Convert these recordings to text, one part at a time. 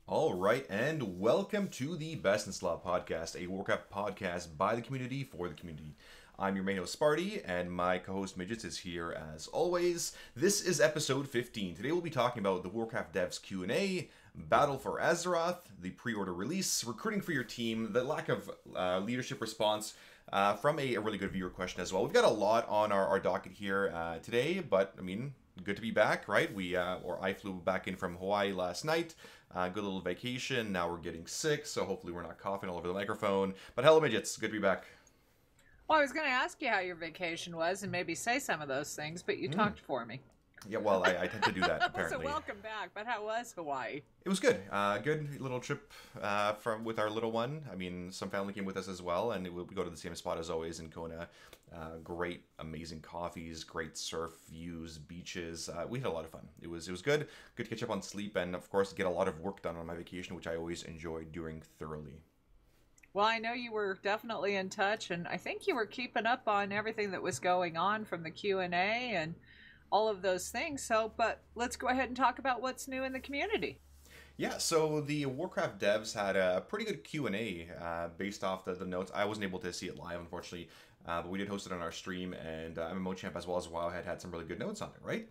All right, and welcome to the Best in Slot podcast, a Warcraft podcast by the community for the community. I'm your main host, Sparty, and my co-host Midgettes is here as always. This is episode 15. Today we'll be talking about the Warcraft Devs Q&A, Battle for Azeroth, the pre-order release, recruiting for your team, the lack of leadership response from a really good viewer question as well. We've got a lot on our docket here today, but I mean, good to be back, right? I flew back in from Hawaii last night. Good little vacation. Now we're getting sick, so hopefully we're not coughing all over the microphone. But hello, Midgets. Good to be back. Well, I was going to ask you how your vacation was and maybe say some of those things, but you talked for me. Yeah, well, I tend to do that, apparently. So welcome back, but how was Hawaii? It was good. Good little trip with our little one. I mean, some family came with us as well, and we go to the same spot as always in Kona. Great, amazing coffees, great surf views, beaches. We had a lot of fun. It was good. Good to catch up on sleep, and of course, get a lot of work done on my vacation, which I always enjoy doing thoroughly. Well, I know you were definitely in touch, and I think you were keeping up on everything that was going on from the Q&A and all of those things. So, but let's go ahead and talk about what's new in the community. Yeah, so the Warcraft devs had a pretty good Q&A based off the notes. I wasn't able to see it live, unfortunately, but we did host it on our stream, and MMOchamp as well as Wowhead had some really good notes on it, right?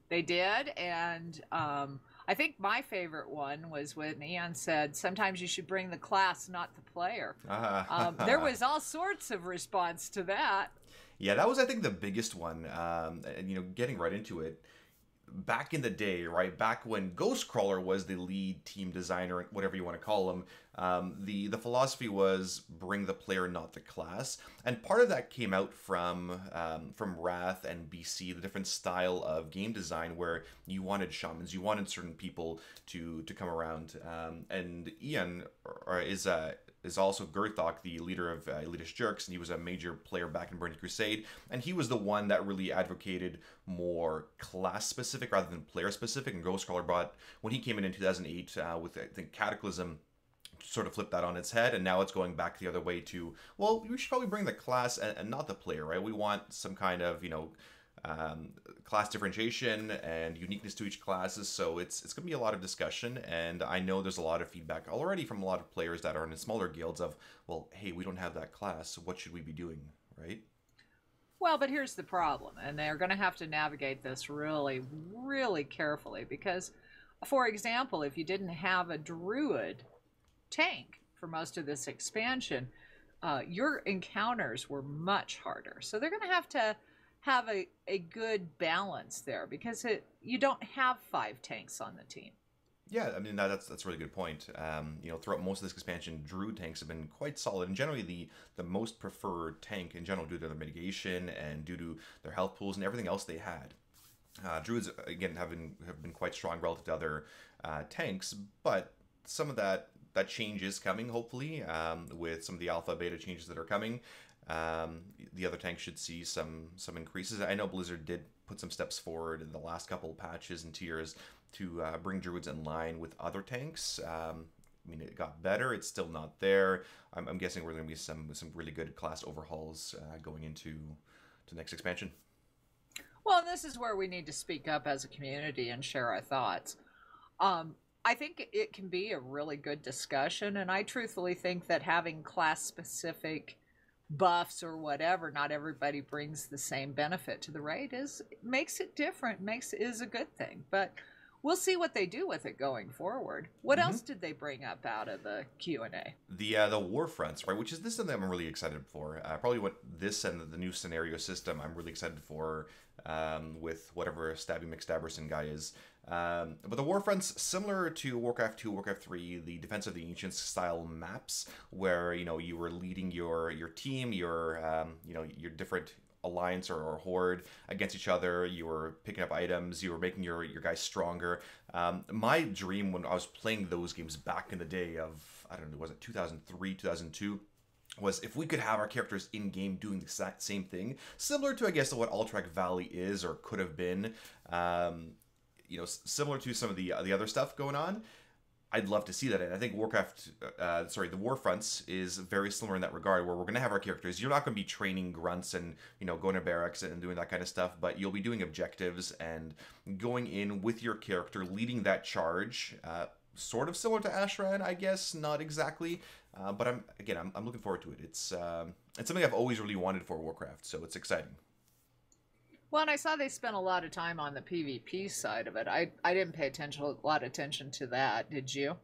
They did, and I think my favorite one was when Ian said, sometimes you should bring the class, not the player. There was all sorts of response to that. Yeah, that was, I think, the biggest one. And, getting right into it, back in the day, right, back when Ghostcrawler was the lead team designer, whatever you want to call him, the philosophy was bring the player, not the class. And part of that came out from Wrath and BC, the different style of game design where you wanted shamans, you wanted certain people to come around. And Ian is also Gerthok, the leader of Elitist Jerks, and he was a major player back in Burning Crusade, and he was the one that really advocated more class-specific rather than player-specific, and Ghostcrawler when he came in 2008 with, I think, Cataclysm, sort of flipped that on its head, and now it's going back the other way to, well, we should probably bring the class and not the player, right? We want some kind of, class differentiation and uniqueness to each classes, so it's going to be a lot of discussion, and I know there's a lot of feedback already from a lot of players that are in smaller guilds of, well, hey, we don't have that class, so what should we be doing, right? Well, but here's the problem, and they're going to have to navigate this really, really carefully, because, for example, if you didn't have a druid tank for most of this expansion, your encounters were much harder. So they're going to have a good balance there, because you don't have 5 tanks on the team. Yeah, I mean, that's a really good point. Throughout most of this expansion, Druid tanks have been quite solid, and generally the most preferred tank in general due to their mitigation and due to their health pools and everything else they had. Druids, again, have been quite strong relative to other tanks, but some of that change is coming, hopefully, with some of the alpha beta changes that are coming. The other tanks should see some increases. I know Blizzard did put some steps forward in the last couple of patches and tiers to bring Druids in line with other tanks. I mean, it got better. It's still not there. I'm guessing we're going to be some really good class overhauls going into the next expansion. Well, and this is where we need to speak up as a community and share our thoughts. I think it can be a really good discussion, and I truthfully think that having class-specific buffs or whatever, not everybody brings the same benefit to the raid, makes it different, is a good thing. But we'll see what they do with it going forward. What else did they bring up out of the Q&A? The war fronts, right? Which is this something I'm really excited for. Probably what this and the new scenario system I'm really excited for with whatever Stabby McStabberson guy is. But the war fronts, similar to Warcraft 2, Warcraft 3, the Defense of the Ancients style maps, where you were leading your team, your different alliance or horde against each other. You were picking up items. You were making your guys stronger. My dream when I was playing those games back in the day of, I don't know, was it 2003, 2002? Was if we could have our characters in-game doing the exact same thing, similar to, I guess, what Alterac Valley is or could have been, similar to some of the other stuff going on. I'd love to see that. And I think Warcraft, sorry, the Warfronts is very similar in that regard, where we're going to have our characters. You're not going to be training grunts and, going to barracks and doing that kind of stuff, but you'll be doing objectives and going in with your character, leading that charge. Sort of similar to Ashran, I guess, not exactly. But I'm looking forward to it. It's something I've always really wanted for Warcraft, so it's exciting. Well, and I saw they spent a lot of time on the PvP side of it. I didn't pay a lot of attention to that. Did you?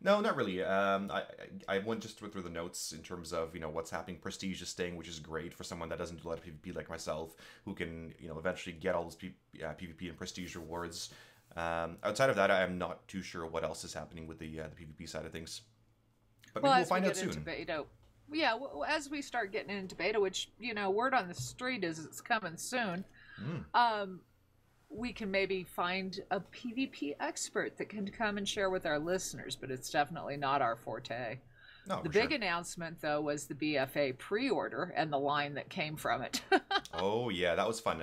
No, not really. I went just through the notes in terms of what's happening. Prestige is staying, which is great for someone that doesn't do a lot of PvP like myself, who can eventually get all those PvP and Prestige rewards. Outside of that, I am not too sure what else is happening with the PvP side of things. But maybe we'll find out soon. Yeah, well, as we start getting into beta, which word on the street is it's coming soon. We can maybe find a PvP expert that can come and share with our listeners, but it's definitely not our forte. No, the big announcement, though, was the BFA Pre-Order and the line that came from it. Oh, yeah, that was fun.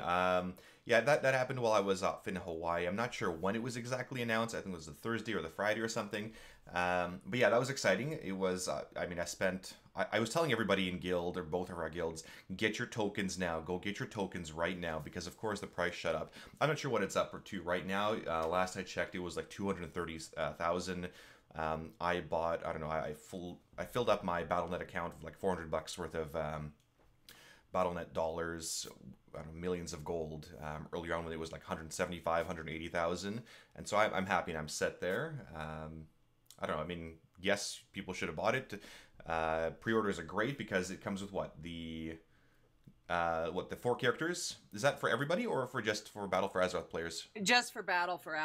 Yeah, that happened while I was off in Hawaii. I'm not sure when it was exactly announced. I think it was the Thursday or the Friday or something. But yeah, that was exciting. It was, I was telling everybody in guild, or both of our guilds, get your tokens now. Go get your tokens right now, because of course the price shut up. I'm not sure what it's up to right now. Last I checked, it was like 230,000. I bought, I don't know, I filled up my Battle.net account with like $400 worth of Battle.net dollars, millions of gold earlier on when it was like 175, 180,000. And so I'm happy and I'm set there. I don't know. I mean, yes, people should have bought it. Pre-orders are great because it comes with the 4 characters? Is that for everybody or just for Battle for Azeroth players? Just for Battle for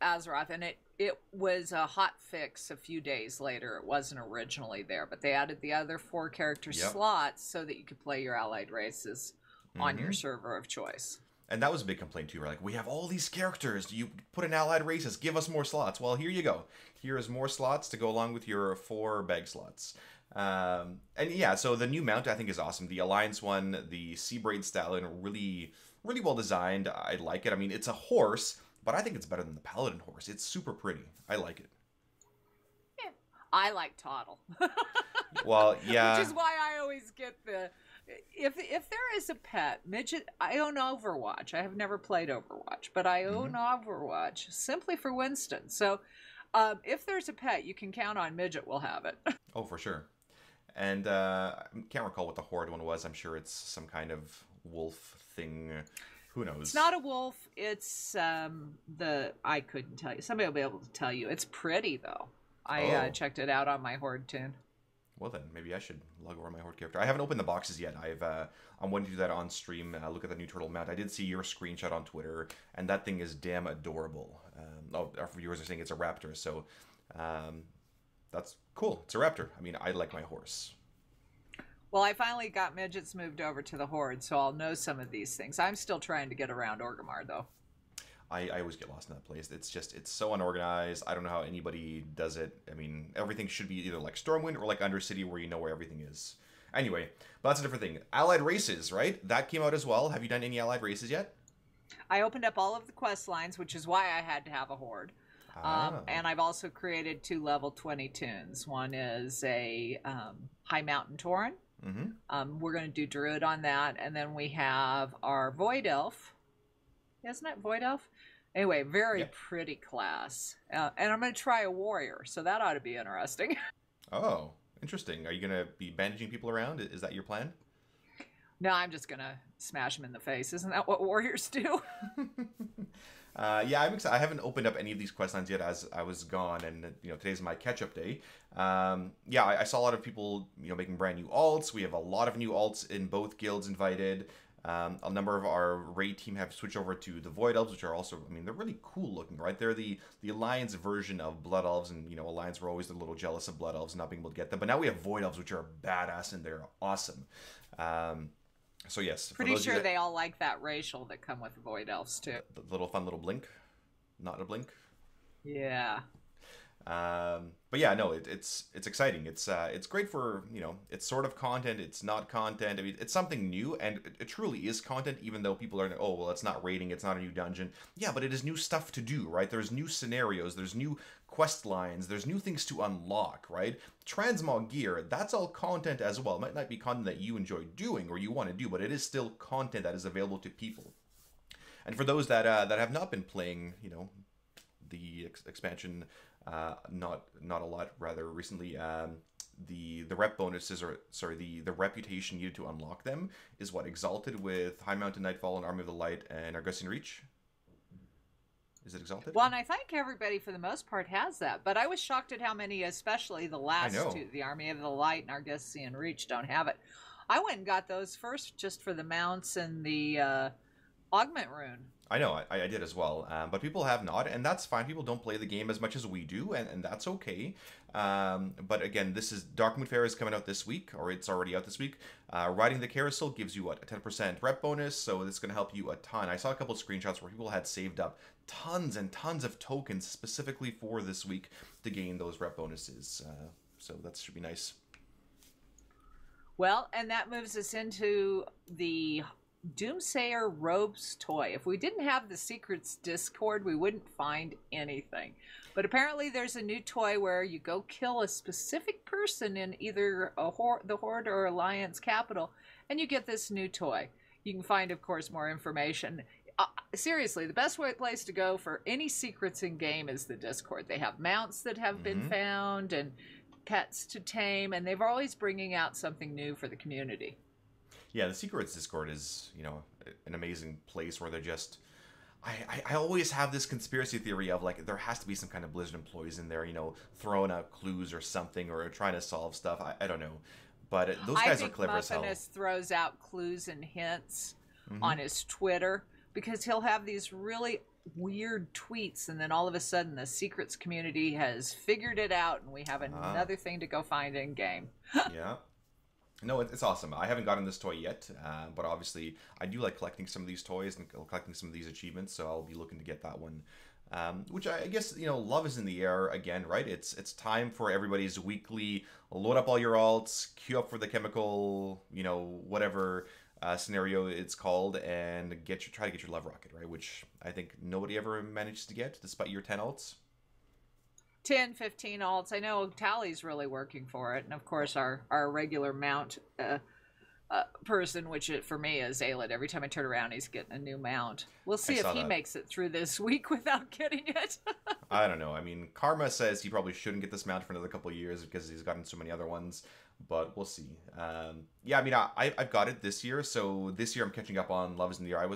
Azeroth, and it was a hot fix a few days later. It wasn't originally there, but they added the other 4 character slots so that you could play your allied races on your server of choice. And that was a big complaint too. We're like, we have all these characters. You put in allied races. Give us more slots. Well, here you go. Here is more slots to go along with your 4 bag slots. And yeah, so the new mount I think is awesome. The Alliance one, the Seabraid Stallion, really, really well designed. I like it. I mean, it's a horse, but I think it's better than the Paladin horse. It's super pretty. I like it. Yeah, I like Toddle. Well, yeah. Which is why I always get the... If there is a pet, Midget, I own Overwatch. I have never played Overwatch, but I own Overwatch simply for Winston. So if there's a pet, you can count on Midget will have it. Oh, for sure. And I can't recall what the Horde one was. I'm sure it's some kind of wolf thing. Who knows? It's not a wolf. It's I couldn't tell you. Somebody will be able to tell you. It's pretty, though. I checked it out on my Horde tune. Well then, maybe I should log over my Horde character. I haven't opened the boxes yet. I'm wanting to do that on stream. Look at the new turtle mount. I did see your screenshot on Twitter, and that thing is damn adorable. Our viewers are saying it's a raptor, so that's cool. It's a raptor. I mean, I like my horse. Well, I finally got Midgets moved over to the Horde, so I'll know some of these things. I'm still trying to get around Orgrimmar, though. I always get lost in that place. It's so unorganized. I don't know how anybody does it. I mean, everything should be either like Stormwind or like Undercity, where you know where everything is. Anyway, but that's a different thing. Allied races, right? That came out as well. Have you done any allied races yet? I opened up all of the quest lines, which is why I had to have a Horde. And I've also created 2 level 20 tunes. One is a High Mountain Tauren. We're going to do Druid on that. And then we have our Void Elf. Isn't it Void Elf? Anyway, very pretty class. And I'm going to try a Warrior, so that ought to be interesting. Oh, interesting. Are you going to be bandaging people around? Is that your plan? No, I'm just going to smash them in the face. Isn't that what Warriors do? Yeah, I'm excited. I haven't opened up any of these quest lines yet as I was gone, and today's my catch-up day. Yeah, I saw a lot of people making brand new alts. We have a lot of new alts in both guilds invited. A number of our raid team have switched over to the Void Elves, which are also, I mean, they're really cool looking, right? They're the Alliance version of Blood Elves, and, Alliance were always a little jealous of Blood Elves not being able to get them. But now we have Void Elves, which are badass, and they're awesome. So, yes. Pretty sure they all like that racial that come with Void Elves, too. The little fun little blink. Not a blink. Yeah. But yeah, no, it's exciting. It's great for, it's sort of content. It's not content. I mean, it's something new, and it truly is content. Even though people are, oh well, it's not raiding, it's not a new dungeon. Yeah, but it is new stuff to do, right? There's new scenarios. There's new quest lines. There's new things to unlock, right? Transmog gear. That's all content as well. It might not be content that you enjoy doing or you want to do, but it is still content that is available to people. And for those that have not been playing, the expansion, not a lot, rather recently, the rep bonuses, or sorry, the reputation needed to unlock them is what Exalted with High Mountain Nightfall and Army of the Light and Argosian Reach. Is it Exalted? Well, and I think everybody for the most part has that, but I was shocked at how many, especially the last two, the Army of the Light and Argosian Reach, don't have it. I went and got those first just for the mounts and the augment rune. I know, I did as well, but people have not, and that's fine. People don't play the game as much as we do, and that's okay. But again, this is Darkmoon Fair is coming out this week, or it's already out this week. Riding the Carousel gives you, what, a 10% rep bonus, so it's going to help you a ton. I saw a couple of screenshots where people had saved up tons and tons of tokens specifically for this week to gain those rep bonuses, so that should be nice. Well, and that moves us into the Doomsayer Robes toy. If we didn't have the Secrets Discord, we wouldn't find anything. But apparently there's a new toy where you go kill a specific person in either the Horde or Alliance capital, and you get this new toy. You can find, of course, more information. Seriously, the best place to go for any secrets in game is the Discord. They have mounts that have been found and pets to tame, and they're always bringing out something new for the community. Yeah, the Secrets Discord is, an amazing place where they're just... I always have this conspiracy theory of, like, there has to be some kind of Blizzard employees in there, throwing out clues or something, or trying to solve stuff. I don't know. But those guys are clever as hell. I think Muffinus throws out clues and hints on his Twitter, because he'll have these really weird tweets, and then all of a sudden the secrets community has figured it out, and we have another thing to go find in game. Yeah. No, it's awesome. I haven't gotten this toy yet, but obviously I do like collecting some of these toys and collecting some of these achievements, so I'll be looking to get that one. Which I guess, love is in the air again, right? It's time for everybody's weekly load up all your alts, queue up for the chemical, whatever scenario it's called, and try to get your love rocket, right? Which I think nobody ever manages to get, despite your 10 alts. 10, 15 alts. I know Tally's really working for it. And of course, our regular mount person, which for me is Aelid. Every time I turn around, he's getting a new mount. We'll see if he makes it through this week without getting it. I don't know. I mean, Karma says he probably shouldn't get this mount for another couple of years because he's gotten so many other ones. But we'll see. Yeah, I mean, I've got it this year. So this year I'm catching up on Love is in the Air.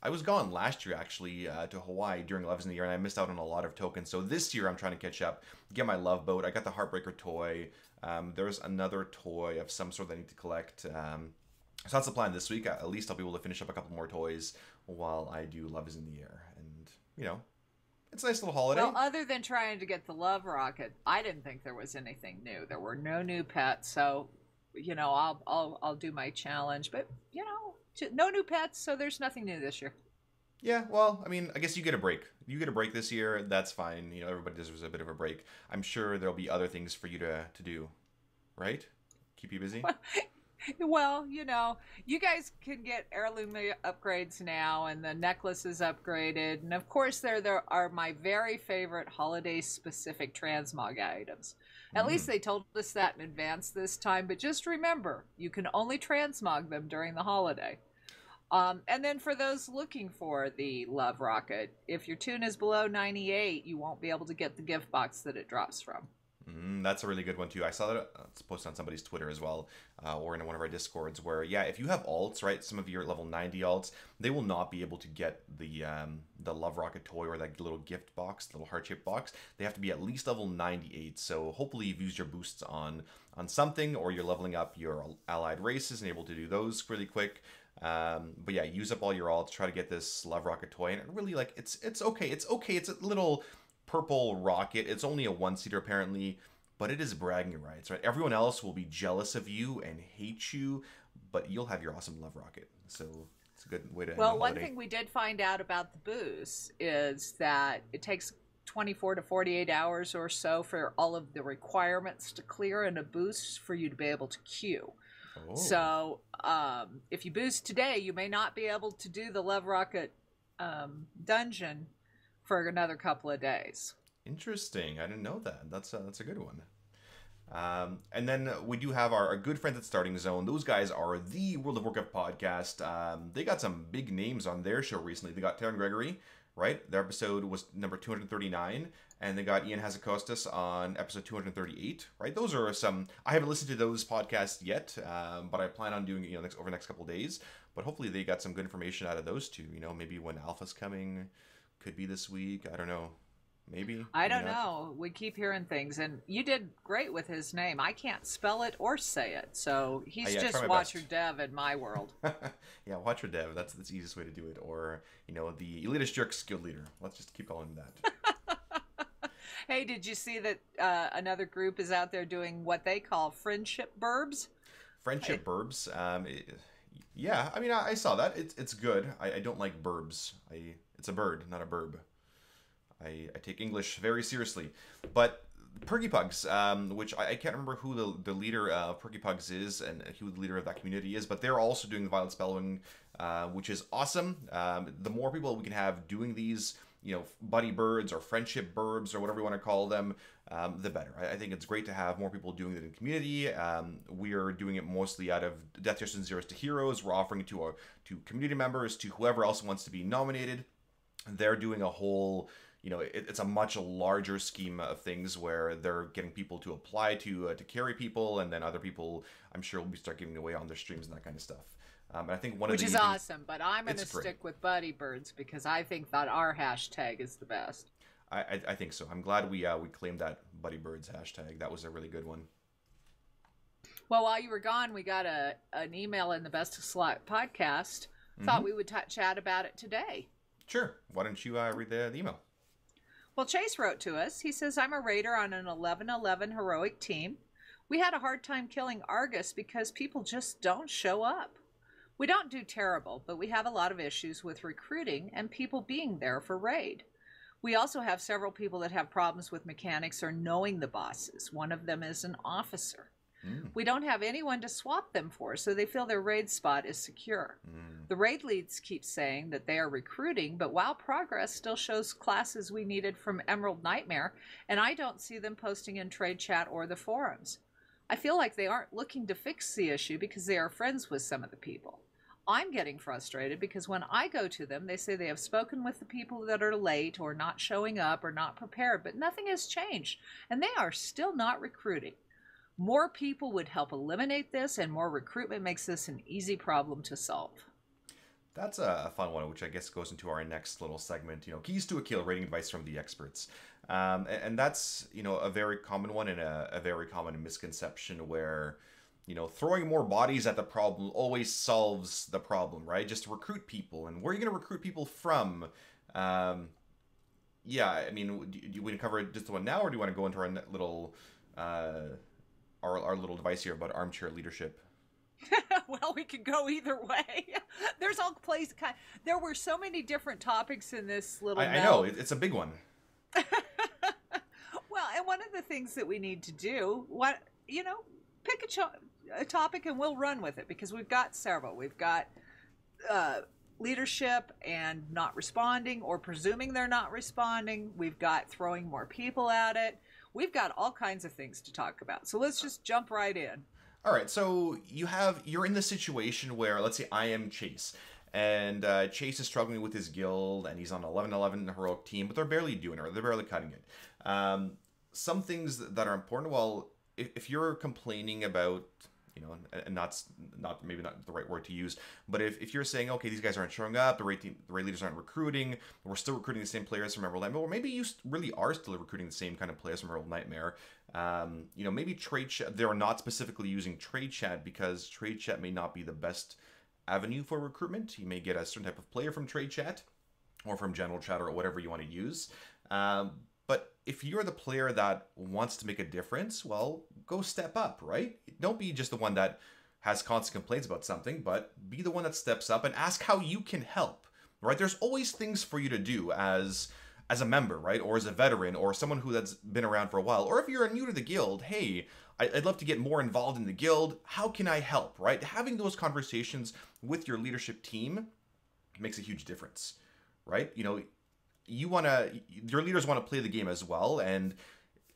I was gone last year, actually, to Hawaii during Love is in the Air, and I missed out on a lot of tokens. So this year, I'm trying to catch up, get my Love Boat. I got the Heartbreaker toy. There's another toy of some sort that I need to collect. So that's the plan this week. At least I'll be able to finish up a couple more toys while I do Love is in the Air. And, it's a nice little holiday. Well, other than trying to get the Love Rocket, I didn't think there was anything new. There were no new pets, so, I'll do my challenge. But, no new pets, so there's nothing new this year. Yeah, well, I mean, I guess you get a break. You get a break this year, that's fine. Everybody deserves a bit of a break. I'm sure there'll be other things for you to do, right? Keep you busy? Well, you guys can get heirloom upgrades now, and the necklace is upgraded. And of course, there are my very favorite holiday-specific transmog items. At least they told us that in advance this time, but just remember, you can only transmog them during the holiday. And then for those looking for the Love Rocket, if your tune is below 98, you won't be able to get the gift box that it drops from. That's a really good one too. I saw that it's posted on somebody's Twitter as well, or in one of our Discords, where if you have alts, right, some of your level 90 alts, they will not be able to get the Love Rocket toy or that little gift box, the little heart-shaped box. They have to be at least level 98. So hopefully you've used your boosts on something, or you're leveling up your allied races and able to do those really quick. But yeah, use up all your alts, try to get this Love Rocket toy, and really, like, it's okay. It's okay. It's a little purple rocket. It's only a one-seater apparently, but it is bragging rights, right? Everyone else will be jealous of you and hate you, but you'll have your awesome Love Rocket. So it's a good way to end the holiday. One thing we did find out about the boost is that it takes 24 to 48 hours or so for all of the requirements to clear and a boost for you to be able to queue. Oh, So if you boost today, you may not be able to do the Love Rocket dungeon for another couple of days. interesting. I didn't know that. That's a good one. And then we do have our good friends at Starting Zone. Those guys are the World of Warcraft podcast. They got some big names on their show recently. They got Taryn Gregory, right? Their episode was number 239. And they got Ian Hazakostas on episode 238, right? Those are some... I haven't listened to those podcasts yet, but I plan on doing it over the next couple of days. But hopefully they got some good information out of those two. Maybe when Alpha's coming, could be this week. I don't know. Maybe. I don't know. We keep hearing things, and you did great with his name. I can't spell it or say it, so he's just Watcher Dev in my world. Yeah, Watcher Dev. That's the easiest way to do it. Or the Elitist Jerks Guild Leader. Let's just keep calling him that. Hey, did you see that another group is out there doing what they call friendship burbs? Friendship burbs. Yeah, I mean, I saw that. It's good. I don't like burbs. It's a bird, not a burb. I take English very seriously. But Perky Pugs, which I can't remember who the leader of Perky Pugs is and who the leader of that community is, but they're also doing the Violet Spellwing, which is awesome. The more people we can have doing these, buddy birds or friendship burbs or whatever you want to call them, the better. I think it's great to have more people doing it in the community. We are doing it mostly out of Death Tiers and Zeros to Heroes. We're offering it to community members, to whoever else wants to be nominated. They're doing a whole... it's a much larger scheme of things where they're getting people to apply to carry people, and then other people, I'm sure, will be start giving away on their streams and that kind of stuff. And I think which is awesome, but I'm going to stick with Buddy Birds because I think that our hashtag is the best. I think so. I'm glad we claimed that Buddy Birds hashtag. That was a really good one. Well, while you were gone, we got an email in the Best of Slot podcast. Thought we would chat about it today. Sure. Why don't you read the email? Well, Chase wrote to us. He says, I'm a raider on an 11-11 heroic team. We had a hard time killing Argus because people just don't show up. We don't do terrible, but we have a lot of issues with recruiting and people being there for raid. We also have several people that have problems with mechanics or knowing the bosses. One of them is an officer. We don't have anyone to swap them for, so they feel their raid spot is secure. The raid leads keep saying that they are recruiting, but WoW Progress still shows classes we needed from Emerald Nightmare, and I don't see them posting in trade chat or the forums. I feel like they aren't looking to fix the issue because they are friends with some of the people. I'm getting frustrated because when I go to them, they say they have spoken with the people that are late or not showing up or not prepared, but nothing has changed, and they are still not recruiting. More people would help eliminate this, and more recruitment makes this an easy problem to solve. That's a fun one, which I guess goes into our next little segment, keys to a kill, rating advice from the experts. And that's, a very common one and a very common misconception where, throwing more bodies at the problem always solves the problem, right? Just recruit people. And where are you going to recruit people from? Yeah, I mean, do you want to cover just the one now, or do you want to go into our little... our little device here about armchair leadership? Well, we could go either way. There's all places. There were so many different topics in this little. I know it's a big one. Well, and one of the things that we need to do, pick a topic and we'll run with it because we've got several. We've got leadership and not responding or presuming they're not responding. We've got throwing more people at it. We've got all kinds of things to talk about. So let's just jump right in. All right. So you're in the situation where, let's say I am Chase, and Chase is struggling with his guild, and he's on an 11-11 heroic team, but they're barely doing it. They're barely cutting it. Some things that are important. Well, if you're complaining about, and not maybe not the right word to use, but if you're saying, okay, these guys aren't showing up, the raid leaders aren't recruiting, we're still recruiting the same players from Emerald Nightmare, or maybe you really are still recruiting the same kind of players from Emerald Nightmare, maybe trade chat, they're not specifically using trade chat because trade chat may not be the best avenue for recruitment. You may get a certain type of player from trade chat or from general chat or whatever you want to use. But if you're the player that wants to make a difference, well, go step up, right? Don't be just the one that has constant complaints about something, but be the one that steps up and ask how you can help, right? There's always things for you to do as as a member, right? Or as a veteran, or someone who that's been around for a while. Or if you're new to the guild, hey, I'd love to get more involved in the guild. How can I help, right? Having those conversations with your leadership team makes a huge difference, right? You know, your leaders want to play the game as well, and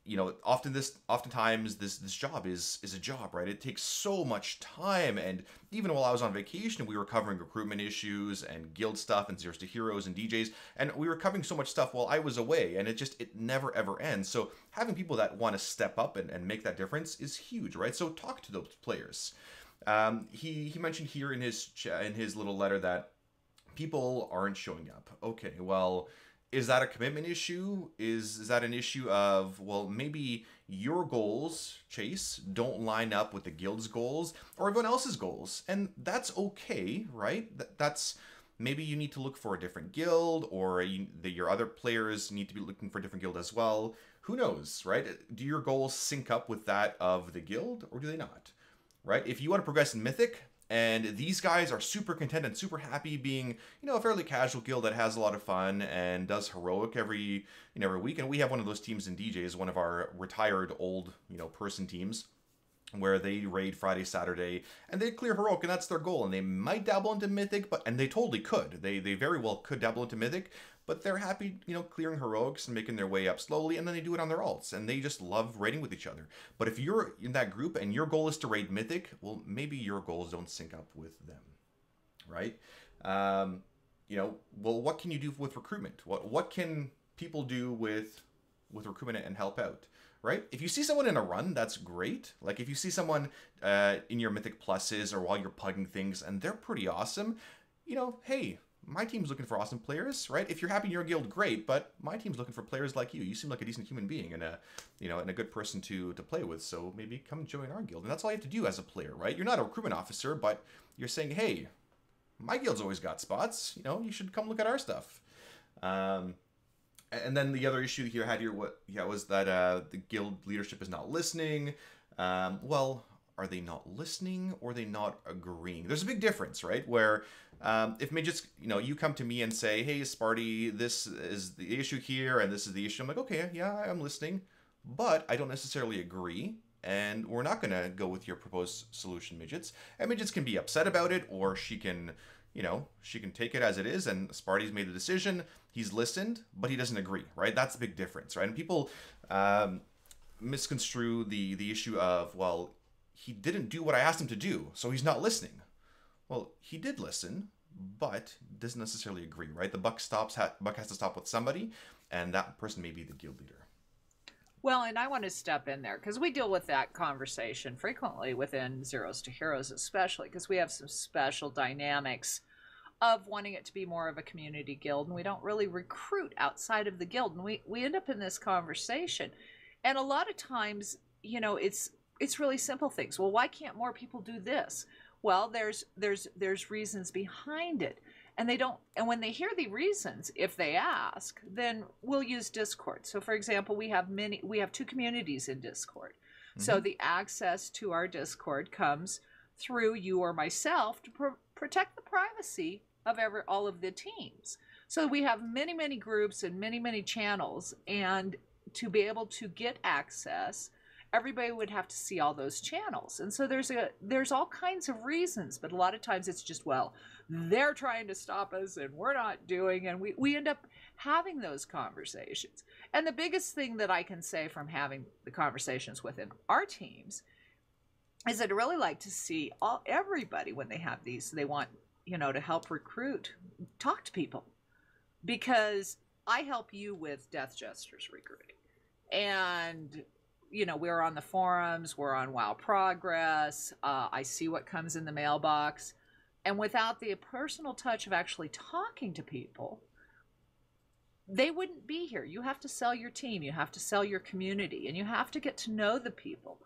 you know, oftentimes this job is a job, right? It takes so much time, and even while I was on vacation, we were covering recruitment issues and guild stuff and Zeros to Heroes and DJs, and we were covering so much stuff while I was away, and it never ever ends. So having people that want to step up and make that difference is huge, right? So talk to those players. He mentioned here in his little letter that people aren't showing up. Okay, well, is that a commitment issue? Is that an issue of, well, maybe your goals, Chase, don't line up with the guild's goals or everyone else's goals? And that's okay, right? That's maybe you need to look for a different guild, or your other players need to be looking for a different guild as well. Who knows, right? Do your goals sync up with that of the guild, or do they not? Right? If you want to progress in Mythic, and these guys are super content and super happy being, you know, a fairly casual guild that has a lot of fun and does heroic every week. And we have one of those teams in DJs, one of our retired old, person teams, where they raid Friday, Saturday, and they clear heroic, and that's their goal. And they might dabble into Mythic, and they totally could. They very well could dabble into Mythic, but they're happy, clearing heroics and making their way up slowly, and then they do it on their alts, and they just love raiding with each other. But if you're in that group and your goal is to raid Mythic, well, maybe your goals don't sync up with them, right? Well, what can you do with recruitment? What can people do with recruitment and help out? Right? If you see someone in a run, that's great. Like if you see someone in your Mythic Pluses or while you're pugging things and they're pretty awesome, hey, my team's looking for awesome players, right? If you're happy in your guild, great, but my team's looking for players like you. You seem like a decent human being and a good person to play with, so maybe come join our guild. And that's all you have to do as a player, right? You're not a recruitment officer, but you're saying, hey, my guild's always got spots. You should come look at our stuff. And then the other issue you had here, was that the guild leadership is not listening. Well, are they not listening or are they not agreeing? There's a big difference, right? Where if Midgettes, you come to me and say, hey, Sparty, this is the issue here and this is the issue. I'm like, okay, yeah, I'm listening, but I don't necessarily agree. And we're not going to go with your proposed solution, Midgettes. And Midgettes can be upset about it, or she can take it as it is, and Sparty's made the decision, he's listened, but he doesn't agree, right? That's a big difference, right? And people misconstrue the issue of, well, he didn't do what I asked him to do, so he's not listening. Well, he did listen, but doesn't necessarily agree, right? The buck has to stop with somebody, and that person may be the guild leader. Well, and I want to step in there because we deal with that conversation frequently within Zeros to Heroes, especially because we have some special dynamics of wanting it to be more of a community guild, and we don't really recruit outside of the guild, and we end up in this conversation. And a lot of times, it's really simple things. Well, why can't more people do this? Well, there's reasons behind it. And when they hear the reasons, if they ask, then we'll use Discord. So for example, we have 2 communities in Discord. Mm-hmm. So the access to our Discord comes through you or myself to protect the privacy of all of the teams. So we have many groups and many channels, and to be able to get access, everybody would have to see all those channels. And so there's all kinds of reasons, but a lot of times it's just, well, they're trying to stop us and we're not doing, and we end up having those conversations. And the biggest thing that I can say from having the conversations within our teams is I'd really like to see everybody, when they have these, they want, to help recruit, talk to people, because I help you with Death Jesters recruiting. And we're on the forums, we're on WoW Progress, I see what comes in the mailbox. And without the personal touch of actually talking to people, they wouldn't be here. You have to sell your team, you have to sell your community, and you have to get to know the people.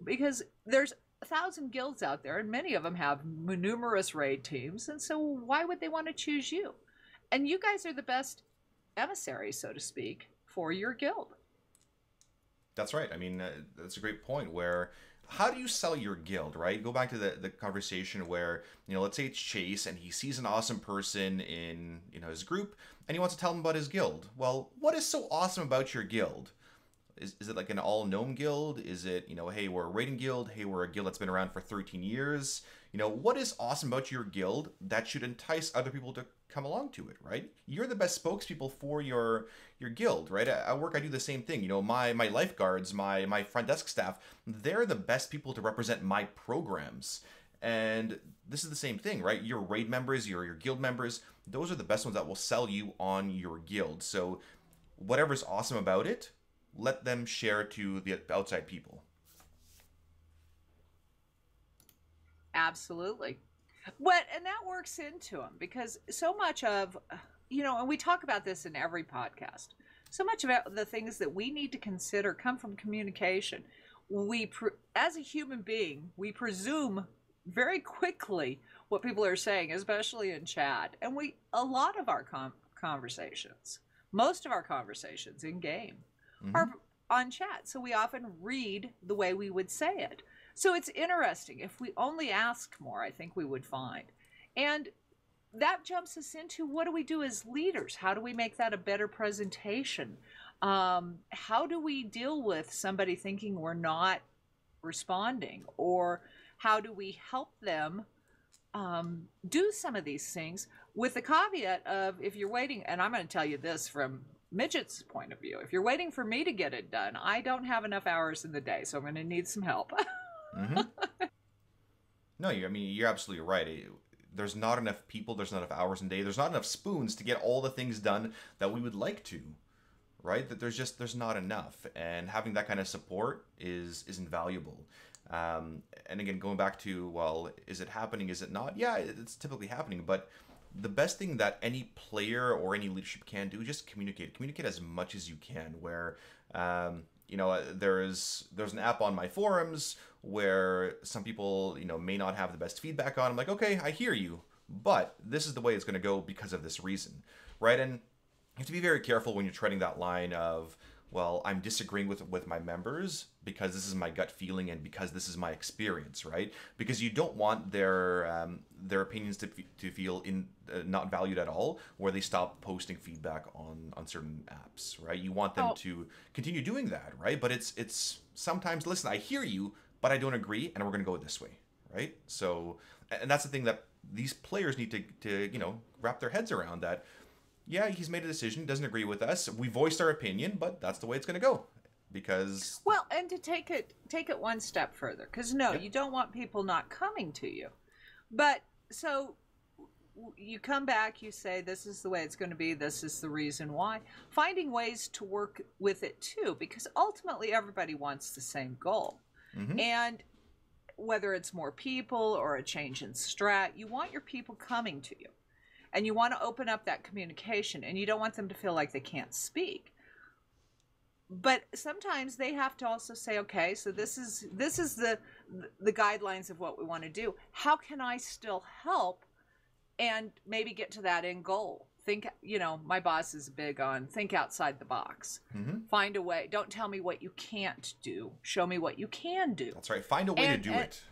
Because there's 1,000 guilds out there, and many of them have numerous raid teams, and so why would they want to choose you? And you guys are the best emissaries, so to speak, for your guild. That's right. I mean, that's a great point where how do you sell your guild, right? Go back to the conversation where, let's say it's Chase and he sees an awesome person in, his group and he wants to tell him about his guild. Well, what is so awesome about your guild? Is it like an all-gnome guild? Is it, hey, we're a raiding guild. Hey, we're a guild that's been around for 13 years. What is awesome about your guild that should entice other people to come along to it, right? You're the best spokespeople for your guild, right? At work, I do the same thing. My lifeguards, my front desk staff, they're the best people to represent my programs. And this is the same thing, right? Your raid members, your guild members, those are the best ones that will sell you on your guild. So whatever's awesome about it, let them share to the outside people. Absolutely. And that works into them, because so much of, and we talk about this in every podcast, so much about the things that we need to consider come from communication. As a human being, we presume very quickly what people are saying, especially in chat. And a lot of our conversations, most of our conversations in game, are on chat. So we often read the way we would say it. So it's interesting. If we only ask more, I think we would find. And that jumps us into, what do we do as leaders? How do we make that a better presentation? How do we deal with somebody thinking we're not responding? Or how do we help them do some of these things, with the caveat of, if you're waiting, and I'm going to tell you this from Midget's point of view, if you're waiting for me to get it done, I don't have enough hours in the day, so I'm going to need some help. No, you're absolutely right. There's not enough people, there's not enough hours in the day, there's not enough spoons to get all the things done that we would like to, right? That there's not enough, and having that kind of support is invaluable. And again, going back to, well, is it happening? Is it not? Yeah, it's typically happening, but the best thing that any player or any leadership can do is just communicate. Communicate as much as you can. Where, there's an app on my forums where some people, may not have the best feedback on. I'm like, okay, I hear you, but this is the way it's going to go because of this reason, right? And you have to be very careful when you're treading that line of, well, I'm disagreeing with my members because this is my gut feeling and because this is my experience, right? Because you don't want their opinions to feel not valued at all, where they stop posting feedback on certain apps, right? You want them to continue doing that, right? But it's sometimes, listen, I hear you, but I don't agree, and we're going to go this way, right? So, and that's the thing that these players need to wrap their heads around, that yeah, he's made a decision, doesn't agree with us. We voiced our opinion, but that's the way it's going to go. Because, well, and to take it one step further, because you don't want people not coming to you. But so you come back, you say, this is the way it's going to be, this is the reason why. Finding ways to work with it too, because ultimately everybody wants the same goal. And whether it's more people or a change in strat, you want your people coming to you. And you want to open up that communication, and you don't want them to feel like they can't speak. But sometimes they have to also say, okay, so this is the guidelines of what we want to do. How can I still help and maybe get to that end goal? Think, my boss is big on think outside the box. Find a way. Don't tell me what you can't do. Show me what you can do. That's right. Find a way to do it.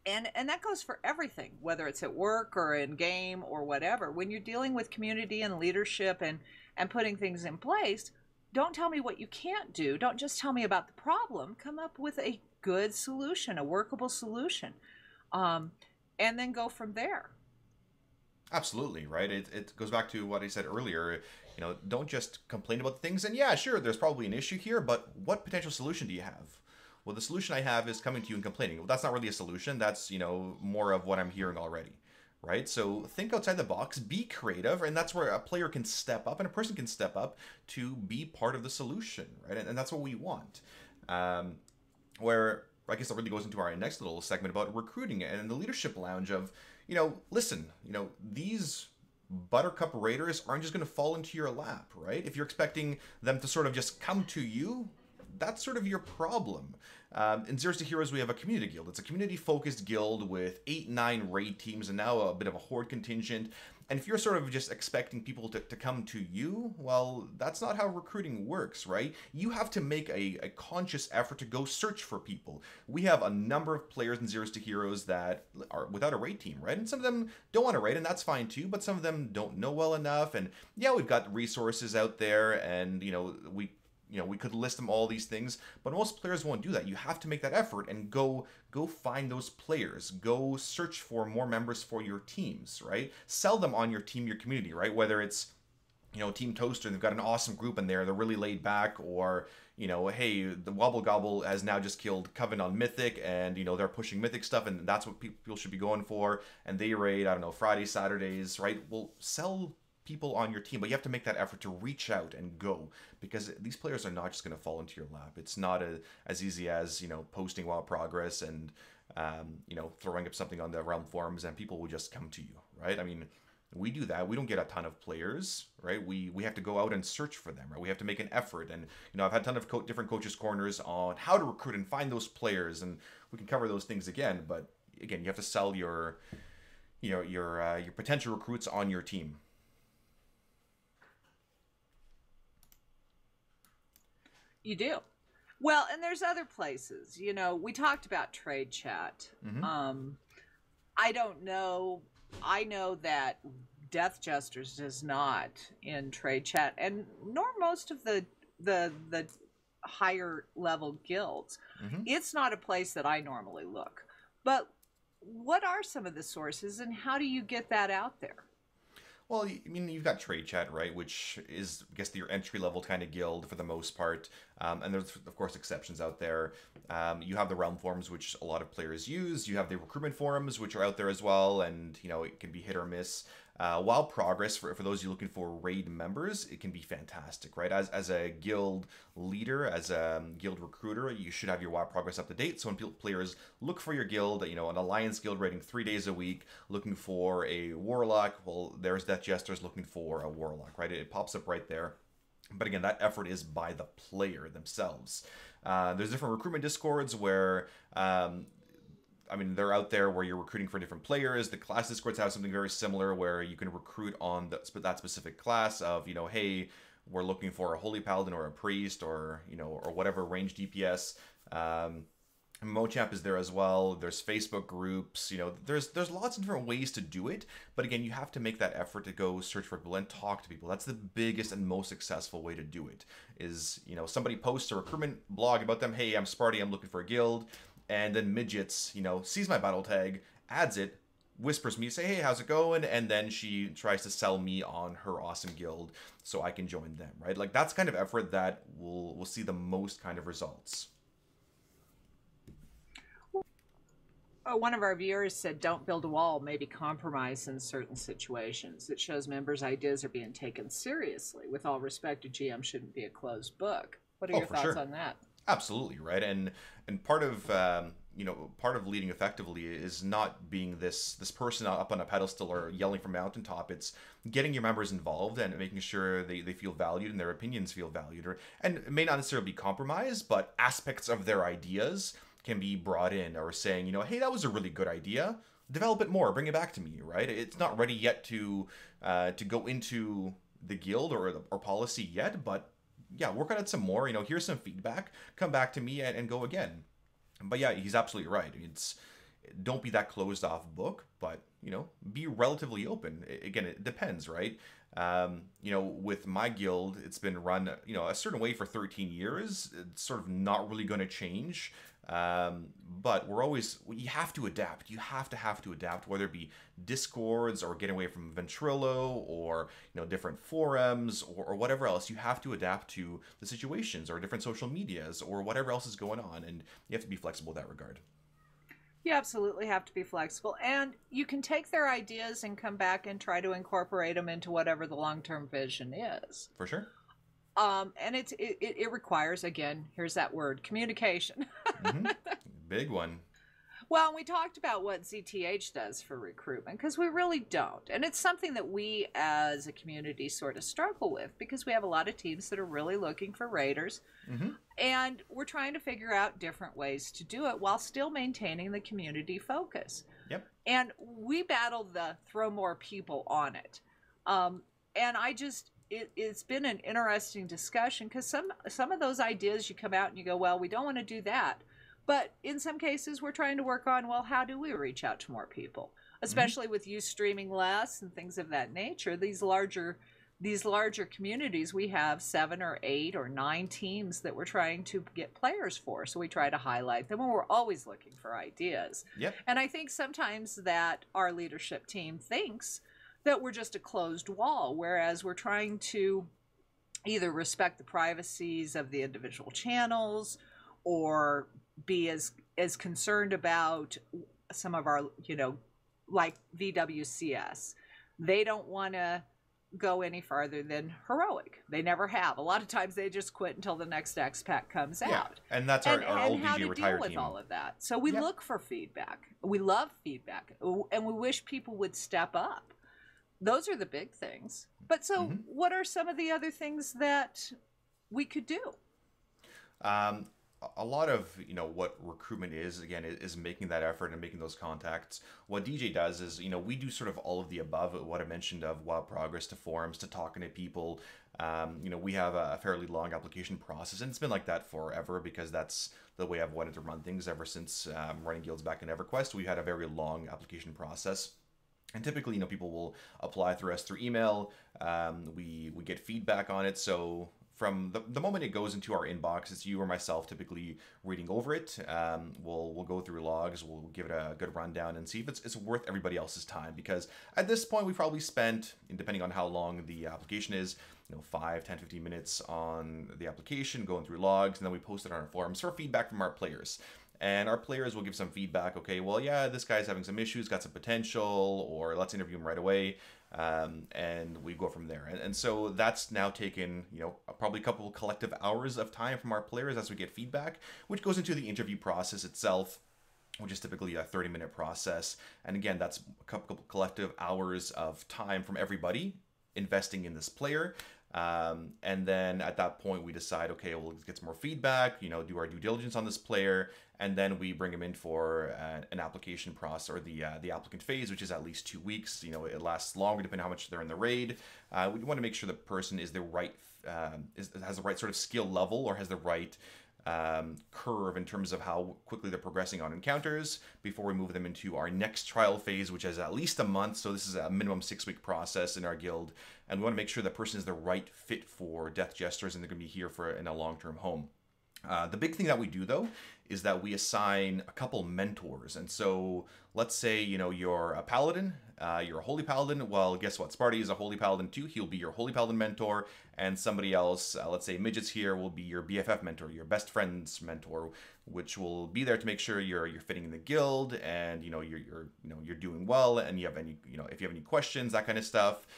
And that goes for everything, whether it's at work or in game or whatever. When you're dealing with community and leadership and putting things in place, don't tell me what you can't do. Don't just tell me about the problem. Come up with a good solution, a workable solution, and then go from there. Absolutely, right? It goes back to what I said earlier. Don't just complain about things. And yeah, sure, there's probably an issue here, but what potential solution do you have? Well, the solution I have is coming to you and complaining. Well, that's not really a solution. That's, more of what I'm hearing already, right? So think outside the box, be creative, and that's where a player can step up and a person can step up to be part of the solution, right? And that's what we want. Where I guess that really goes into our next little segment about recruiting and the leadership lounge of, listen, these buttercup raiders aren't just going to fall into your lap, right? If you're expecting them to sort of just come to you, that's sort of your problem. In Zeros to Heroes, we have a community guild. It's a community-focused guild with 8, 9 raid teams and now a bit of a horde contingent. And if you're sort of just expecting people to come to you, well, that's not how recruiting works, right? You have to make a conscious effort to go search for people. We have a number of players in Zeros to Heroes that are without a raid team, right? And some of them don't want to raid, and that's fine too, but some of them don't know well enough. And yeah, we've got resources out there, and we could list them all these things, but most players won't do that. You have to make that effort and go find those players. Go search for more members for your teams, right? Sell them on your team, your community, right? Whether it's, Team Toaster, they've got an awesome group in there, they're really laid back, or, hey, the Wobble Gobble has now just killed Coven on Mythic, and, they're pushing Mythic stuff, and that's what people should be going for, and they raid, I don't know, Fridays, Saturdays, right? Well, sell people on your team, but you have to make that effort to reach out and go, because these players are not just going to fall into your lap. It's not as easy as posting WoW progress and throwing up something on the Realm forums and people will just come to you, right? I mean, we do that. We don't get a ton of players, right? We have to go out and search for them, right? We have to make an effort, and I've had a ton of different coaches corners on how to recruit and find those players, and we can cover those things again. But again, you have to sell your potential recruits on your team. You do. Well, and there's other places. We talked about trade chat. Mm-hmm. I don't know. I know that Death Jesters does not in trade chat, and nor most of the higher level guilds. Mm-hmm. It's not a place that I normally look. But what are some of the sources, and how do you get that out there? Well, I mean, you've got Trade Chat, right, which is, I guess, your entry-level kind of guild for the most part. And there's, of course, exceptions out there. You have the Realm forums, which a lot of players use. You have the recruitment forums, which are out there as well, and, it can be hit or miss. While Progress, for those you looking for raid members, it can be fantastic, right? As a guild leader, as a guild recruiter, you should have your WoW Progress up to date. So when players look for your guild, an Alliance guild raiding 3 days a week, looking for a Warlock, well, there's Death Jesters looking for a Warlock, right? It pops up right there. But again, that effort is by the player themselves. There's different recruitment discords where they're out there where you're recruiting for different players. The class discords have something very similar where you can recruit on that specific class of, hey, we're looking for a Holy Paladin or a Priest or whatever range DPS. Mochamp is there as well. There's Facebook groups. There's lots of different ways to do it. But again, you have to make that effort to go search for people and talk to people. That's the biggest and most successful way to do it. Is somebody posts a recruitment blog about them. Hey, I'm Sparty. I'm looking for a guild. And then Midgettes, sees my battle tag, adds it, whispers me, say, hey, how's it going? And then she tries to sell me on her awesome guild so I can join them, right? Like, that's kind of effort that will see the most kind of results. One of our viewers said, don't build a wall, maybe compromise in certain situations. It shows members' ideas are being taken seriously. With all respect, a GM shouldn't be a closed book. What are your thoughts on that? Absolutely, right? And part of leading effectively is not being this person up on a pedestal or yelling from mountaintop. It's getting your members involved and making sure they feel valued and their opinions feel valued. And it may not necessarily be compromised, but aspects of their ideas can be brought in, or saying, hey, that was a really good idea. Develop it more. Bring it back to me, right? It's not ready yet to go into the guild or policy yet, but yeah, work on it some more. Here's some feedback. Come back to me and go again. But yeah, he's absolutely right. Don't be that closed off book, but be relatively open. Again, it depends, right? With my guild, it's been run a certain way for 13 years. It's sort of not really going to change. But you have to adapt. You have to adapt, whether it be discords or getting away from Ventrilo or different forums or whatever else. You have to adapt to the situations or different social medias or whatever else is going on, and you have to be flexible in that regard. You absolutely have to be flexible, and you can take their ideas and come back and try to incorporate them into whatever the long-term vision is. For sure. And it requires, again, here's that word, communication. Mm-hmm. Big one. Well, we talked about what ZTH does for recruitment because we really don't. And it's something that we as a community sort of struggle with because we have a lot of teams that are really looking for raiders. Mm-hmm. And we're trying to figure out different ways to do it while still maintaining the community focus. Yep. And we battled the throw more people on it. And I just, it's been an interesting discussion because some of those ideas you come out and you go, well, we don't want to do that. But in some cases, we're trying to work on, well, how do we reach out to more people? Especially with you streaming less and things of that nature. These larger communities, we have 7 or 8 or 9 teams that we're trying to get players for. So we try to highlight them, and we're always looking for ideas. Yep. And I think sometimes that our leadership team thinks that we're just a closed wall, whereas we're trying to either respect the privacies of the individual channels or be as concerned about some of our, like VWCS. They don't want to go any farther than heroic. They never have. A lot of times they just quit until the next X pack comes out. And that's our old how DJ to retired deal with team. all of that. So we look for feedback. We love feedback, and we wish people would step up. Those are the big things. But so what are some of the other things that we could do? A lot of what recruitment is, again, is making that effort and making those contacts. What DJ does is we do sort of all of the above, what I mentioned, of wild progress to forums to talking to people. We have a fairly long application process, and it's been like that forever because that's the way I've wanted to run things ever since running guilds back in EverQuest. We had a very long application process. And typically, people will apply through us through email. We get feedback on it. So from the moment it goes into our inbox, it's you or myself typically reading over it. We'll go through logs. We'll give it a good rundown and see if it's worth everybody else's time. Because at this point, we probably spent, depending on how long the application is, 5, 10, 15 minutes on the application, going through logs, and then we post it on our forums for feedback from our players. And our players will give some feedback. Okay, well, yeah, this guy's having some issues, got some potential, or let's interview him right away. And we go from there. And so that's now taken, probably a couple collective hours of time from our players as we get feedback, which goes into the interview process itself, which is typically a 30-minute process. And again, that's a couple collective hours of time from everybody investing in this player. And then at that point, we decide, okay, we'll get some more feedback, do our due diligence on this player, and then we bring them in for an application process, or the applicant phase, which is at least 2 weeks. It lasts longer depending on how much they're in the raid. We want to make sure the person is the right, has the right sort of skill level, or has the right curve in terms of how quickly they're progressing on encounters before we move them into our next trial phase, which is at least a month. So this is a minimum 6-week process in our guild, and we want to make sure the person is the right fit for Death Jesters and they're going to be here in a long-term home. The big thing that we do, though, is that we assign a couple mentors. And so let's say, you're a paladin, you're a holy paladin. Well, guess what? Sparty is a holy paladin too. He'll be your holy paladin mentor. And somebody else, let's say Midgettes here, will be your BFF mentor, your best friend's mentor, which will be there to make sure you're fitting in the guild and, you're doing well. And you have any, if you have any questions, that kind of stuff.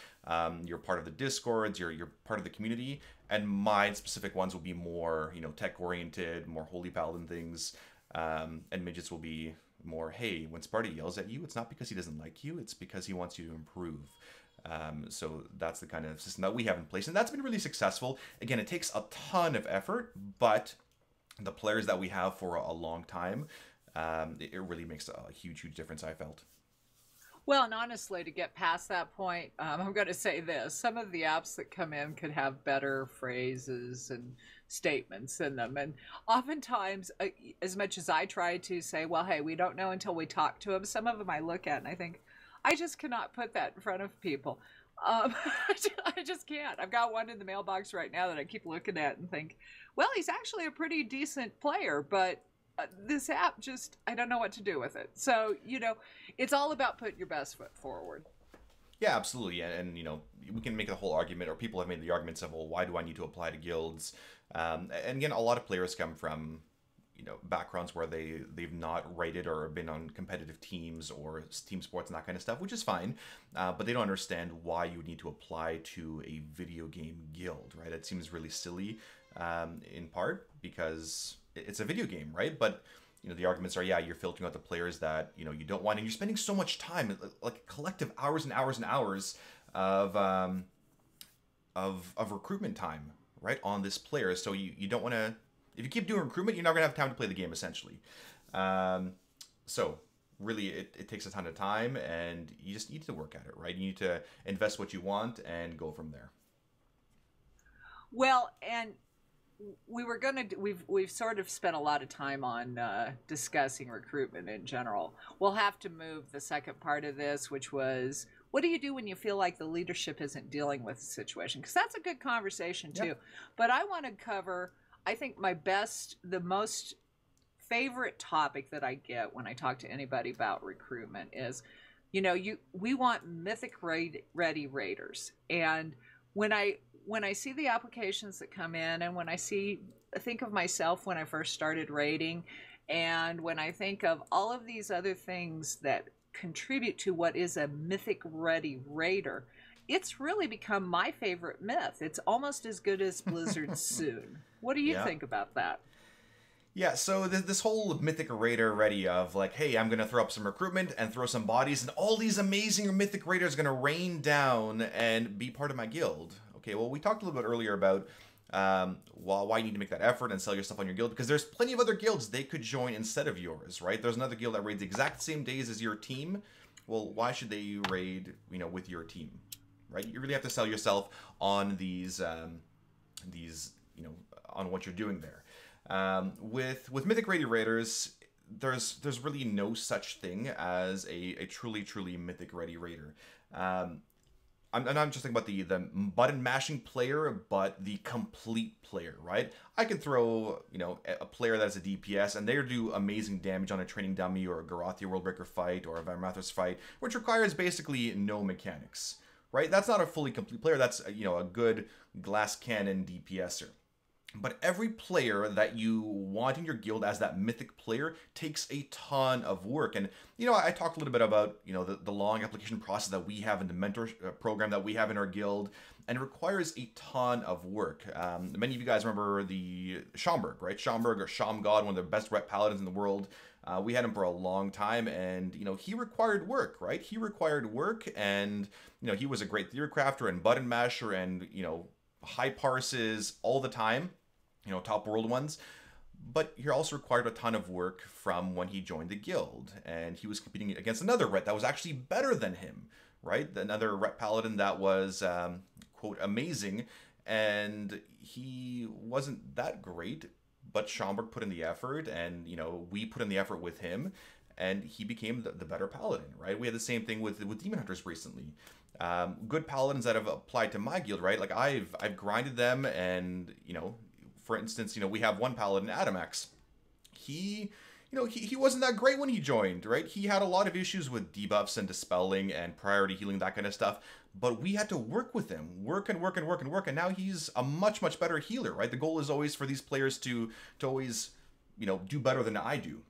You're part of the Discords, you're part of the community, and my specific ones will be more, tech-oriented, more holy paladin things, and Midgettes will be more, hey, when Sparty yells at you, it's not because he doesn't like you, it's because he wants you to improve. So that's the kind of system that we have in place, and that's been really successful. Again, it takes a ton of effort, but the players that we have for a long time, it really makes a huge, huge difference, I felt. Well, and honestly, to get past that point, I'm going to say this. Some of the apps that come in could have better phrases and statements in them. And oftentimes, as much as I try to say, well, hey, we don't know until we talk to them, some of them I look at and I think, I just cannot put that in front of people. I just can't. I've got one in the mailbox right now that I keep looking at and think, well, he's actually a pretty decent player, but this app just, I don't know what to do with it. So, it's all about putting your best foot forward. Yeah, absolutely. And we can make the whole argument, or people have made the arguments of, well, why do I need to apply to guilds? And again, a lot of players come from, backgrounds where they've not rated or been on competitive teams or team sports and that kind of stuff, which is fine. But they don't understand why you would need to apply to a video game guild, right? It seems really silly in part because it's a video game, right? But the arguments are, yeah, you're filtering out the players that you don't want, and you're spending so much time, like collective hours and hours and hours of recruitment time, right, on this player. So you don't want to. If you keep doing recruitment, you're not gonna have time to play the game essentially. So really, it takes a ton of time, and you just need to work at it, right? You need to invest what you want and go from there. Well, and we've sort of spent a lot of time on discussing recruitment in general. We'll have to move the second part of this, which was, what do you do when you feel like the leadership isn't dealing with the situation? Because that's a good conversation too. Yep. But I want to cover, I think the most favorite topic that I get when I talk to anybody about recruitment is, we want mythic ready raiders. And when I see the applications that come in, and when I think of myself when I first started raiding, and when I think of all of these other things that contribute to what is a mythic ready raider, it's really become my favorite myth. It's almost as good as Blizzard's Soon. What do you think about that? Yeah, so this whole mythic raider ready of like, hey, I'm going to throw up some recruitment and throw some bodies, and all these amazing mythic raiders are going to rain down and be part of my guild. Okay, well, we talked a little bit earlier about why you need to make that effort and sell your stuff on your guild, because there's plenty of other guilds they could join instead of yours, right? There's another guild that raids the exact same days as your team. Well, why should they raid, with your team, right? You really have to sell yourself on these, on what you're doing there. With mythic raiders, there's really no such thing as a truly mythic ready raider. I'm not just thinking about the button mashing player, but the complete player, right? I could throw, a player that's a DPS, and they do amazing damage on a training dummy or a Garathia Worldbreaker fight or a Vamrathos fight, which requires basically no mechanics, right? That's not a fully complete player. That's, a good glass cannon DPSer. But every player that you want in your guild as that mythic player takes a ton of work. And, I talked a little bit about, the long application process that we have in the mentor program that we have in our guild. And it requires a ton of work. Many of you guys remember the Schomburg, right? Schomburg, or Shamgod, one of the best rep paladins in the world. We had him for a long time, and, he required work, right? He required work, and, he was a great theory crafter and button masher and, high parses all the time, top world ones. But he also required a ton of work from when he joined the guild, and he was competing against another ret that was actually better than him, right? Another ret paladin that was, quote, amazing, and he wasn't that great, but Schomburg put in the effort, and, we put in the effort with him, and he became the better paladin, right? We had the same thing with Demon Hunters recently. Good paladins that have applied to my guild, right? Like I've grinded them, and, for instance, we have one paladin, Adamax. He wasn't that great when he joined, right? He had a lot of issues with debuffs and dispelling and priority healing, that kind of stuff. But we had to work with him, work, and now he's a much better healer, right? The goal is always for these players to always, do better than I do.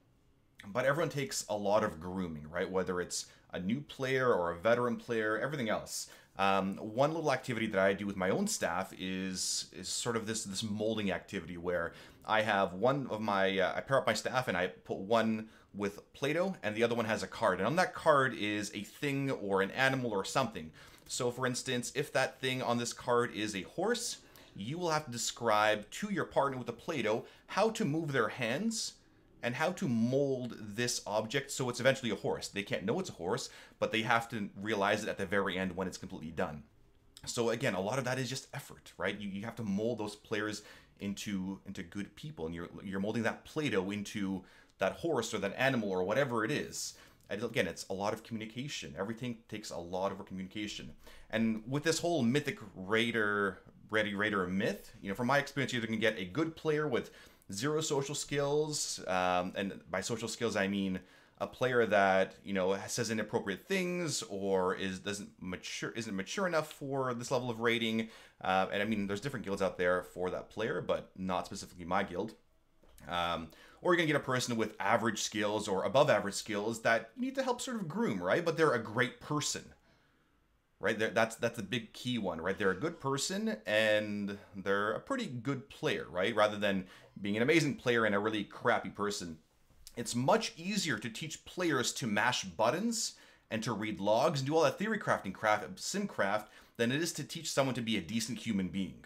But everyone takes a lot of grooming, right? Whether it's a new player or a veteran player, everything else. One little activity that I do with my own staff is sort of this molding activity where I have one of my, I pair up my staff and I put one with Play-Doh and the other one has a card. And on that card is a thing or an animal or something. So for instance, if that thing on this card is a horse, you will have to describe to your partner with the Play-Doh how to move their hands and how to mold this object so it's eventually a horse. They can't know it's a horse, but they have to realize it at the very end when it's completely done. So again, a lot of that is just effort, right? You have to mold those players into good people, and you're molding that Play-Doh into that horse or that animal or whatever it is. And again, it's a lot of communication. Everything takes a lot of communication. And with this whole mythic raider myth, from my experience, you're going to get a good player with zero social skills, and by social skills I mean a player that says inappropriate things or isn't mature enough for this level of rating. And I mean, there's different guilds out there for that player, but not specifically my guild. Or you're gonna get a person with average skills or above average skills that you need to help sort of groom, right? But they're a great person, right? That's a big key one, right? They're a good person and they're a pretty good player, right? Rather than being an amazing player and a really crappy person. It's much easier to teach players to mash buttons and to read logs and do all that theory crafting simcraft than it is to teach someone to be a decent human being.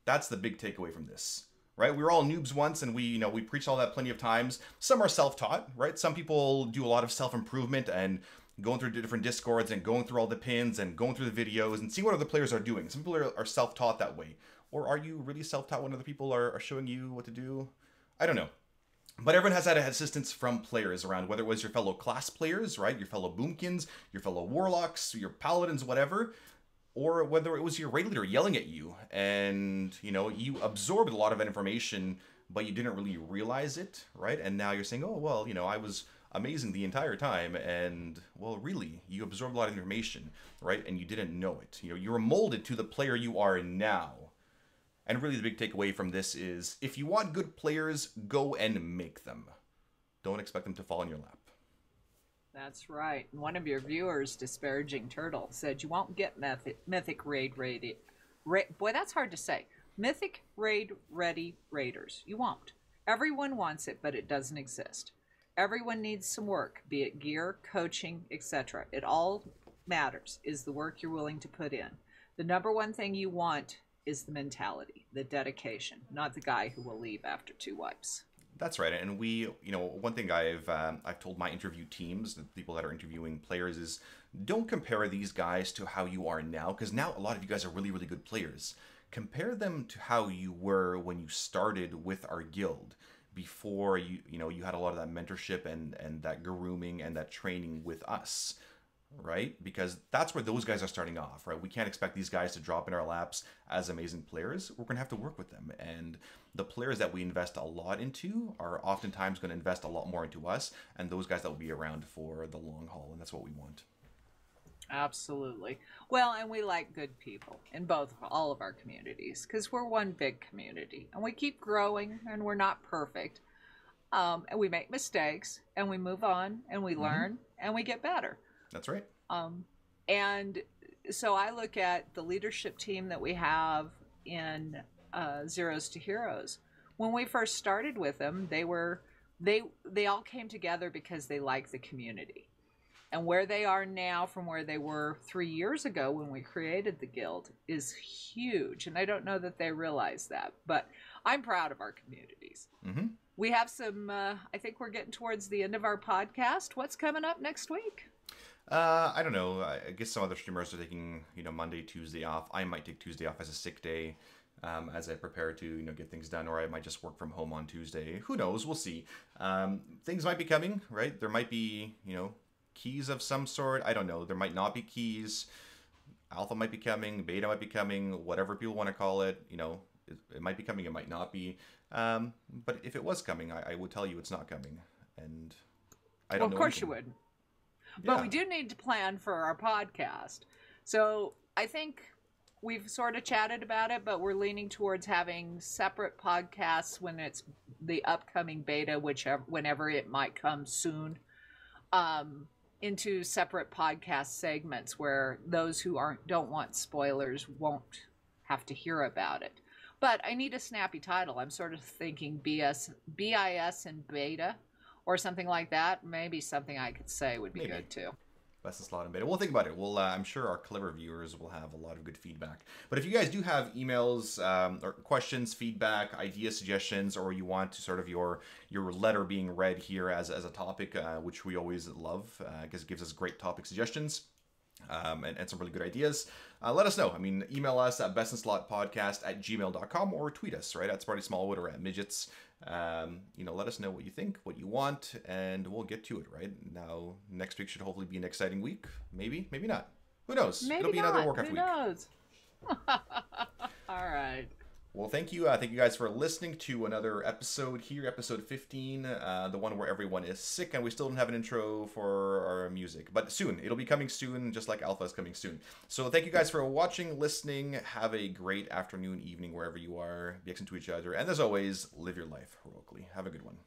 That's the big takeaway from this, right? We were all noobs once, and we preached all that plenty of times. Some are self-taught, right? Some people do a lot of self-improvement and going through different discords and going through all the pins and going through the videos and seeing what other players are doing. Some people are self-taught that way. Or are you really self-taught when other people are showing you what to do? I don't know. But everyone has had assistance from players around, whether it was your fellow class players, right? Your fellow boomkins, your fellow warlocks, your paladins, whatever. Or whether it was your raid leader yelling at you and, you absorbed a lot of that information, but you didn't really realize it, right? And now you're saying, oh, well, I was amazing the entire time. And, well, really, you absorbed a lot of information, right? And you didn't know it. You were molded to the player you are now. And really the big takeaway from this is, if you want good players, go and make them. Don't expect them to fall in your lap. That's right. One of your viewers, Disparaging Turtle, said you won't get Mythic Raid ready. Boy, that's hard to say. Mythic Raid ready raiders. You won't. Everyone wants it, but it doesn't exist. Everyone needs some work, be it gear, coaching, etc. It all matters is the work you're willing to put in. The number one thing you want is the mentality, the dedication, not the guy who will leave after 2 wipes. That's right. And we, one thing I've told my interview teams, the people that are interviewing players, is don't compare these guys to how you are now, because now a lot of you guys are really, really good players. Compare them to how you were when you started with our guild, before you had a lot of that mentorship and that grooming and that training with us. Right? Because that's where those guys are starting off, right? We can't expect these guys to drop in our laps as amazing players. We're going to have to work with them. And the players that we invest a lot into are oftentimes going to invest a lot more into us, and those guys that will be around for the long haul. And that's what we want. Absolutely. Well, and we like good people in all of our communities, because we're one big community and we keep growing, and we're not perfect. And we make mistakes, and we move on, and we learn, and we get better. That's right. And so I look at the leadership team that we have in Zeros to Heroes. When we first started with them, they all came together because they like the community. And where they are now from where they were 3 years ago when we created the guild is huge. And I don't know that they realize that, but I'm proud of our communities. Mm-hmm. We have some, I think we're getting towards the end of our podcast. What's coming up next week? I don't know. I guess some other streamers are taking, Monday, Tuesday off. I might take Tuesday off as a sick day as I prepare to, get things done, or I might just work from home on Tuesday. Who knows? We'll see. Things might be coming, right? There might be, keys of some sort. I don't know. There might not be keys. Alpha might be coming. Beta might be coming. Whatever people want to call it, it might be coming. It might not be. But if it was coming, I would tell you it's not coming. And I don't know. Of course you would. But we do need to plan for our podcast. So I think we've sort of chatted about it, but we're leaning towards having separate podcasts when it's the upcoming beta, whenever it might come soon, into separate podcast segments where those who don't want spoilers won't have to hear about it. But I need a snappy title. I'm sort of thinking BIS and beta, or something like that. Maybe something I could say would be good too. Best in slot and beta. We'll think about it. I'm sure our clever viewers will have a lot of good feedback. But if you guys do have emails or questions, feedback, ideas, suggestions, or you want to sort of your letter being read here as a topic, which we always love because it gives us great topic suggestions. And some really good ideas. Let us know. I mean, email us at bestinslotpodcast@gmail.com or tweet us, right, at Sparty Smallwood or at Midgettes. Let us know what you think, what you want, and we'll get to it, right? Now, next week should hopefully be an exciting week. Maybe not. Who knows? Maybe it'll be another Warcraft week. Who knows? All right. Well, thank you. Thank you guys for listening to another episode here, episode 15, the one where everyone is sick, and we still don't have an intro for our music. But soon. It'll be coming soon, just like Alpha is coming soon. So thank you guys for watching, listening. Have a great afternoon, evening, wherever you are. Be excellent to each other. And as always, live your life heroically. Have a good one.